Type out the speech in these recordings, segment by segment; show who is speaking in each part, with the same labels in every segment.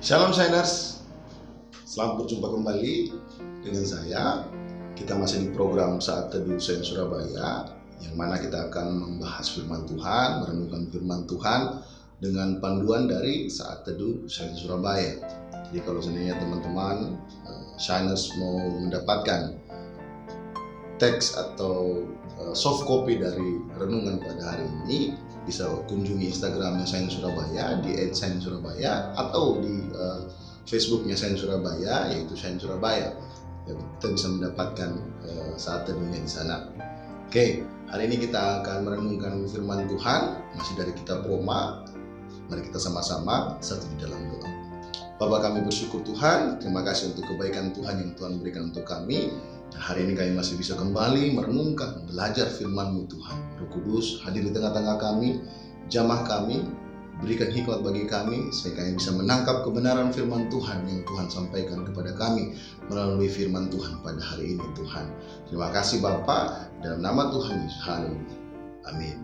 Speaker 1: Shalom Shiners, selamat berjumpa kembali dengan saya. Kita masih di program Saat Teduh Shine Surabaya, yang mana kita akan membahas firman Tuhan, merenungkan firman Tuhan dengan panduan dari Saat Teduh Shine Surabaya. Jadi kalau seandainya teman-teman Shiners mau mendapatkan teks atau soft copy dari renungan pada hari ini, bisa kunjungi Instagramnya Shine Surabaya di @shine_surabaya atau di Facebooknya Shine Surabaya, yaitu Shine Surabaya. Ya, kita bisa mendapatkan saat teduhnya di sana. Oke, hari ini kita akan merenungkan firman Tuhan masih dari kitab Roma. Mari kita sama-sama satu di dalam doa. Bapa, kami bersyukur Tuhan, terima kasih untuk kebaikan Tuhan yang Tuhan berikan untuk kami. Hari ini kami masih bisa kembali merenungkan, belajar firman-Mu Tuhan. Roh Kudus hadir di tengah-tengah kami, jamah kami, berikan hikmat bagi kami, sehingga kami bisa menangkap kebenaran firman Tuhan yang Tuhan sampaikan kepada kami melalui firman Tuhan pada hari ini Tuhan. Terima kasih Bapa, dalam nama Tuhan Yesus. Haleluya. Amin.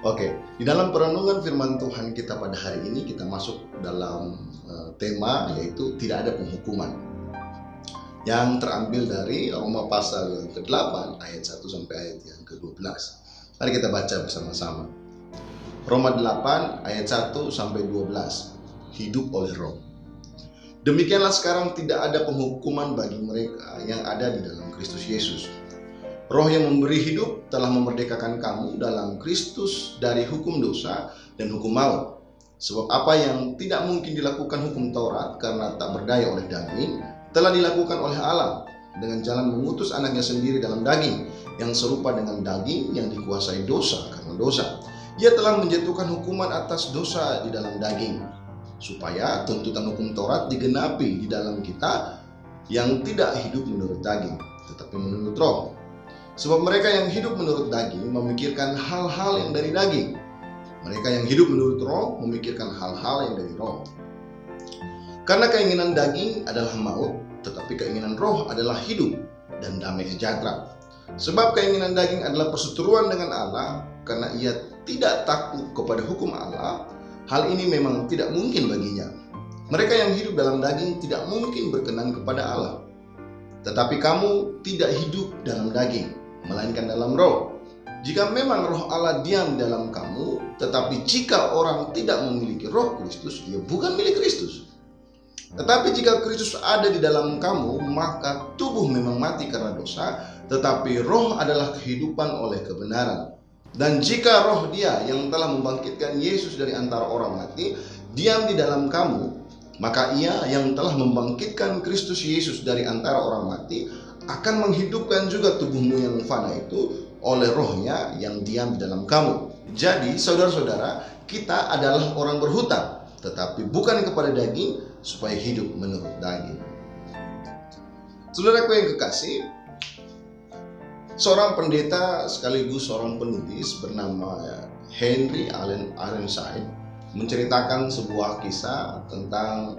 Speaker 1: Oke, di dalam perenungan firman Tuhan kita pada hari ini, kita masuk dalam tema yaitu tidak ada penghukuman, yang terambil dari Roma pasal yang ke-8 ayat 1 sampai ayat yang ke-12. Mari kita baca bersama-sama. Roma 8 ayat 1 sampai 12. Hidup oleh Roh. Demikianlah sekarang tidak ada penghukuman bagi mereka yang ada di dalam Kristus Yesus. Roh yang memberi hidup telah memerdekakan kamu dalam Kristus dari hukum dosa dan hukum maut. Sebab apa yang tidak mungkin dilakukan hukum Taurat karena tak berdaya oleh daging, telah dilakukan oleh Allah dengan jalan mengutus anaknya sendiri dalam daging, yang serupa dengan daging yang dikuasai dosa karena dosa. Ia telah menjatuhkan hukuman atas dosa di dalam daging, supaya tuntutan hukum Taurat digenapi di dalam kita yang tidak hidup menurut daging, tetapi menurut Roh. Sebab mereka yang hidup menurut daging memikirkan hal-hal yang dari daging. Mereka yang hidup menurut Roh memikirkan hal-hal yang dari Roh. Karena keinginan daging adalah maut, tetapi keinginan Roh adalah hidup dan damai sejahtera. Sebab keinginan daging adalah perseteruan dengan Allah, karena ia tidak takut kepada hukum Allah. Hal ini memang tidak mungkin baginya. Mereka yang hidup dalam daging tidak mungkin berkenan kepada Allah. Tetapi kamu tidak hidup dalam daging, melainkan dalam Roh. Jika memang Roh Allah diam dalam kamu, tetapi jika orang tidak memiliki Roh Kristus, dia bukan milik Kristus. Tetapi jika Kristus ada di dalam kamu, maka tubuh memang mati karena dosa, tetapi roh adalah kehidupan oleh kebenaran. Dan jika roh Dia yang telah membangkitkan Yesus dari antara orang mati diam di dalam kamu, maka Ia yang telah membangkitkan Kristus Yesus dari antara orang mati akan menghidupkan juga tubuhmu yang fana itu oleh rohnya yang diam di dalam kamu. Jadi saudara-saudara, kita adalah orang berhutang, tetapi bukan kepada daging, supaya hidup menurut daging. Saudaraku yang kekasih, seorang pendeta sekaligus seorang penulis bernama Henry Allen Ironside menceritakan sebuah kisah tentang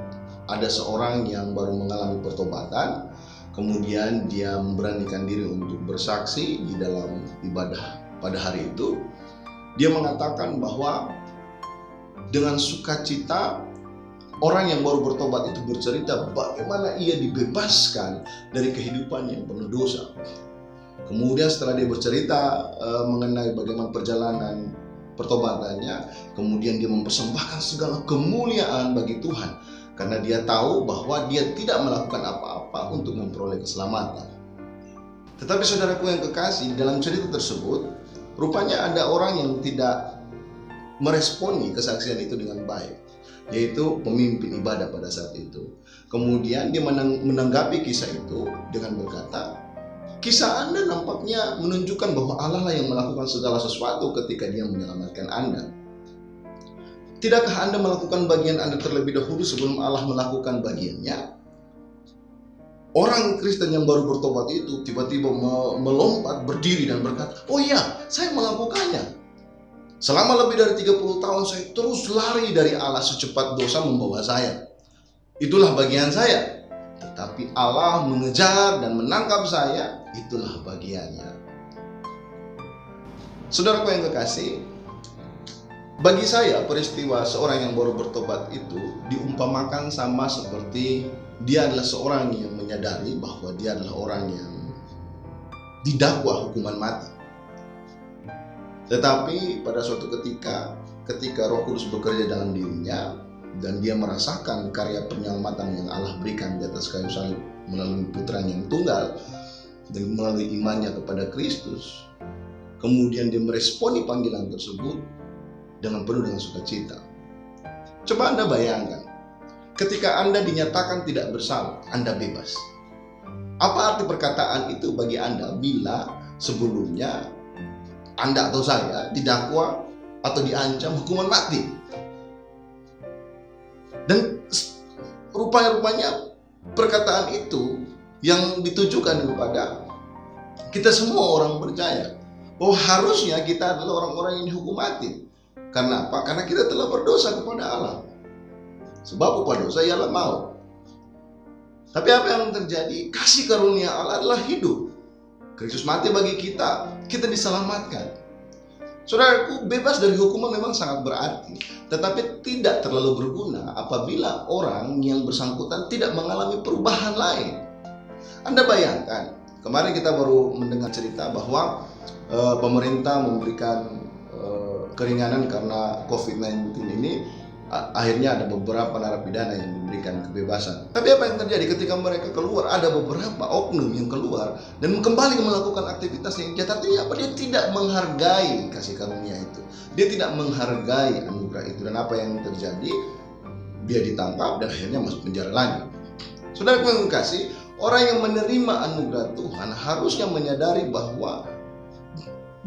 Speaker 1: ada seorang yang baru mengalami pertobatan, kemudian dia memberanikan diri untuk bersaksi di dalam ibadah pada hari itu. Dia mengatakan bahwa dengan sukacita orang yang baru bertobat itu bercerita bagaimana ia dibebaskan dari kehidupan yang penuh dosa. Kemudian setelah dia bercerita mengenai bagaimana perjalanan pertobatannya, kemudian dia mempersembahkan segala kemuliaan bagi Tuhan, karena dia tahu bahwa dia tidak melakukan apa-apa untuk memperoleh keselamatan. Tetapi saudaraku yang kekasih, dalam cerita tersebut rupanya ada orang yang tidak meresponi kesaksian itu dengan baik, yaitu pemimpin ibadah pada saat itu. Kemudian dia menanggapi kisah itu dengan berkata, kisah Anda nampaknya menunjukkan bahwa Allah lah yang melakukan segala sesuatu ketika Dia menyelamatkan Anda. Tidakkah Anda melakukan bagian Anda terlebih dahulu sebelum Allah melakukan bagiannya? Orang Kristen yang baru bertobat itu tiba-tiba melompat berdiri dan berkata, oh iya, saya melakukannya. Selama lebih dari 30 tahun saya terus lari dari Allah secepat dosa membawa saya. Itulah bagian saya. Tetapi Allah mengejar dan menangkap saya, itulah bagiannya. Saudaraku yang kekasih, Bagi saya peristiwa seorang yang baru bertobat itu diumpamakan sama seperti dia adalah seorang yang menyadari bahwa dia adalah orang yang didakwa hukuman mati. Tetapi pada suatu ketika Roh Kudus bekerja dalam dirinya dan dia merasakan karya penyelamatan yang Allah berikan di atas kayu salib melalui putranya yang tunggal dan melalui imannya kepada Kristus, kemudian dia meresponi panggilan tersebut dengan penuh dengan sukacita. Coba Anda bayangkan, ketika Anda dinyatakan tidak bersalah, Anda bebas. Apa arti perkataan itu bagi Anda bila sebelumnya Anda atau saya didakwa atau diancam hukuman mati? Dan rupanya perkataan itu yang ditujukan kepada kita semua orang percaya bahwa harusnya kita adalah orang-orang yang dihukum mati. Karena apa? Karena kita telah berdosa kepada Allah. Sebab upah dosa ialah maut. Tapi apa yang terjadi? Kasih karunia Allah adalah hidup. Kristus mati bagi kita, kita diselamatkan. Saudaraku, bebas dari hukuman memang sangat berarti, tetapi tidak terlalu berguna apabila orang yang bersangkutan tidak mengalami perubahan lain. Anda bayangkan, kemarin kita baru mendengar cerita bahwa pemerintah memberikan keringanan karena COVID-19 ini. Akhirnya ada beberapa narapidana yang diberikan kebebasan. Tapi apa yang terjadi ketika mereka keluar? Ada beberapa oknum yang keluar dan kembali melakukan aktivitas yang jahat. Artinya apa? Dia tidak menghargai kasih karunia itu. Dia tidak menghargai anugerah itu. Dan apa yang terjadi? Dia ditangkap dan akhirnya masuk penjara lagi. Saudara yang kasih, orang yang menerima anugerah Tuhan harusnya menyadari bahwa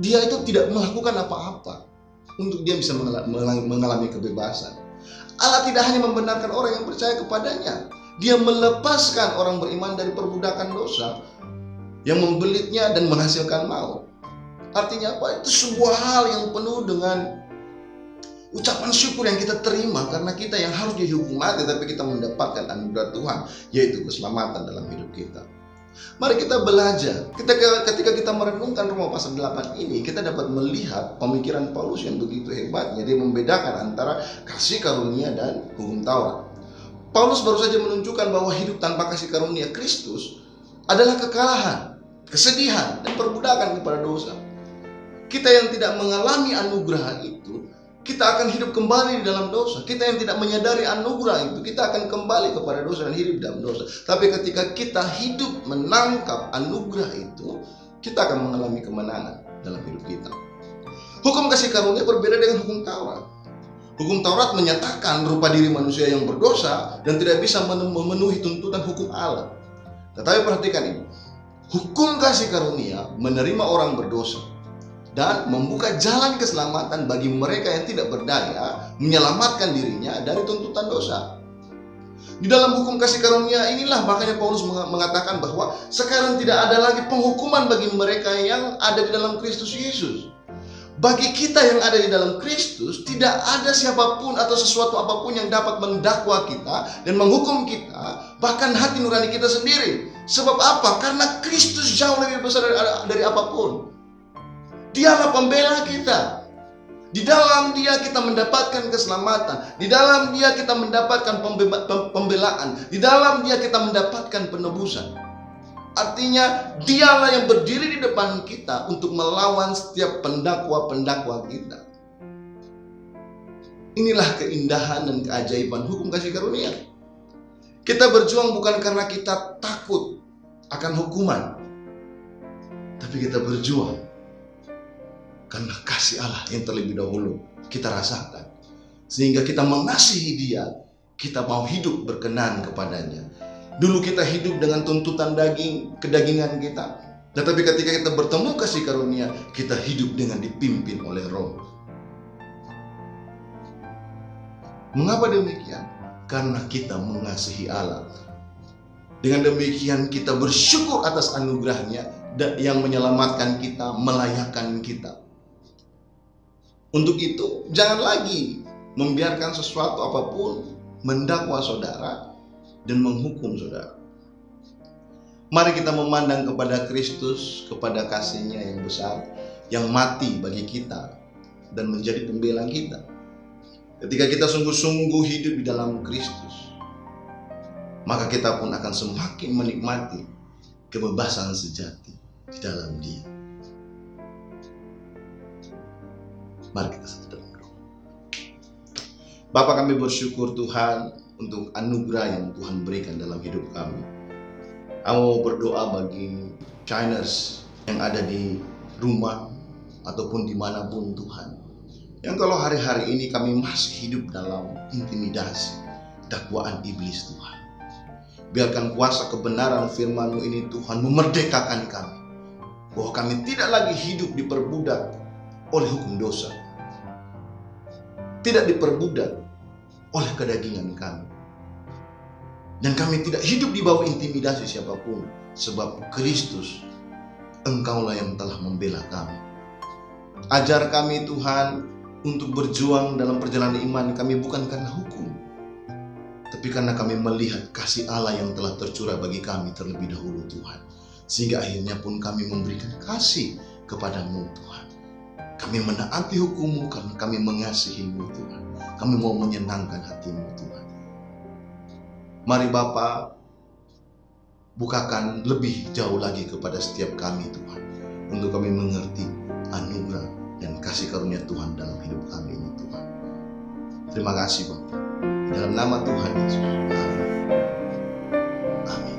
Speaker 1: dia itu tidak melakukan apa-apa untuk dia bisa mengalami kebebasan. Allah tidak hanya membenarkan orang yang percaya kepadanya, Dia melepaskan orang beriman dari perbudakan dosa yang membelitnya dan menghasilkan maut. Artinya apa? Itu sebuah hal yang penuh dengan ucapan syukur yang kita terima karena kita yang harus dihukum mati, tapi kita mendapatkan anugerah Tuhan, yaitu keselamatan dalam hidup kita. Mari kita belajar. Ketika kita merenungkan Roma pasal 8 ini, kita dapat melihat pemikiran Paulus yang begitu hebatnya. Dia membedakan antara kasih karunia dan hukum Taurat. Paulus baru saja menunjukkan bahwa hidup tanpa kasih karunia Kristus adalah kekalahan, kesedihan, dan perbudakan kepada dosa. Kita yang tidak mengalami anugerah itu, kita akan hidup kembali di dalam dosa. Kita yang tidak menyadari anugerah itu, kita akan kembali kepada dosa dan hidup dalam dosa. Tapi ketika kita hidup menangkap anugerah itu, kita akan mengalami kemenangan dalam hidup kita. Hukum kasih karunia berbeda dengan hukum Taurat. Hukum Taurat menyatakan rupa diri manusia yang berdosa dan tidak bisa memenuhi tuntutan hukum Allah. Tetapi perhatikan ini, hukum kasih karunia menerima orang berdosa dan membuka jalan keselamatan bagi mereka yang tidak berdaya, menyelamatkan dirinya dari tuntutan dosa. Di dalam hukum kasih karunia inilah makanya Paulus mengatakan bahwa sekarang tidak ada lagi penghukuman bagi mereka yang ada di dalam Kristus Yesus. Bagi kita yang ada di dalam Kristus, tidak ada siapapun atau sesuatu apapun yang dapat mendakwa kita dan menghukum kita, bahkan hati nurani kita sendiri. Sebab apa? Karena Kristus jauh lebih besar dari apapun. Dialah pembela kita. Di dalam Dia kita mendapatkan keselamatan. Di dalam Dia kita mendapatkan pembelaan. Di dalam Dia kita mendapatkan penebusan. Artinya Dialah yang berdiri di depan kita untuk melawan setiap pendakwa-pendakwa kita. Inilah keindahan dan keajaiban hukum kasih karunia. Kita berjuang bukan karena kita takut akan hukuman, tapi kita berjuang karena kasih Allah yang terlebih dahulu kita rasakan. Sehingga kita mengasihi Dia, kita mau hidup berkenan kepadanya. Dulu kita hidup dengan tuntutan kedagingan kita. Tetapi ketika kita bertemu kasih karunia, kita hidup dengan dipimpin oleh Roh. Mengapa demikian? Karena kita mengasihi Allah. Dengan demikian kita bersyukur atas anugerahnya yang menyelamatkan kita, melayakkan kita. Untuk itu, jangan lagi membiarkan sesuatu apapun mendakwa saudara dan menghukum saudara. Mari kita memandang kepada Kristus, kepada kasih-Nya yang besar, yang mati bagi kita dan menjadi pembela kita. Ketika kita sungguh-sungguh hidup di dalam Kristus, maka kita pun akan semakin menikmati kebebasan sejati di dalam Dia. Mari kita satu dalam doa. Bapa, kami bersyukur Tuhan untuk anugerah yang Tuhan berikan dalam hidup kami. Kami mau berdoa bagi Chiners yang ada di rumah ataupun dimanapun Tuhan, yang kalau hari-hari ini kami masih hidup dalam intimidasi, dakwaan iblis Tuhan. Biarkan kuasa kebenaran firman-Mu ini Tuhan memerdekakan kami, bahwa kami tidak lagi hidup diperbudak oleh hukum dosa, tidak diperbudak oleh kedagingan kami, dan kami tidak hidup di bawah intimidasi siapapun, sebab Kristus, Engkaulah yang telah membela kami. Ajar kami Tuhan untuk berjuang dalam perjalanan iman kami bukan karena hukum, tapi karena kami melihat kasih Allah yang telah tercurah bagi kami terlebih dahulu Tuhan, sehingga akhirnya pun kami memberikan kasih kepada-Mu Tuhan. Kami menaati hukum-Mu karena kami mengasihi-Mu Tuhan. Kami mau menyenangkan hati-Mu Tuhan. Mari Bapa, bukakan lebih jauh lagi kepada setiap kami Tuhan, untuk kami mengerti anugerah dan kasih karunia Tuhan dalam hidup kami ini Tuhan. Terima kasih Bapa. Dalam nama Tuhan Yesus. Amin. Amin.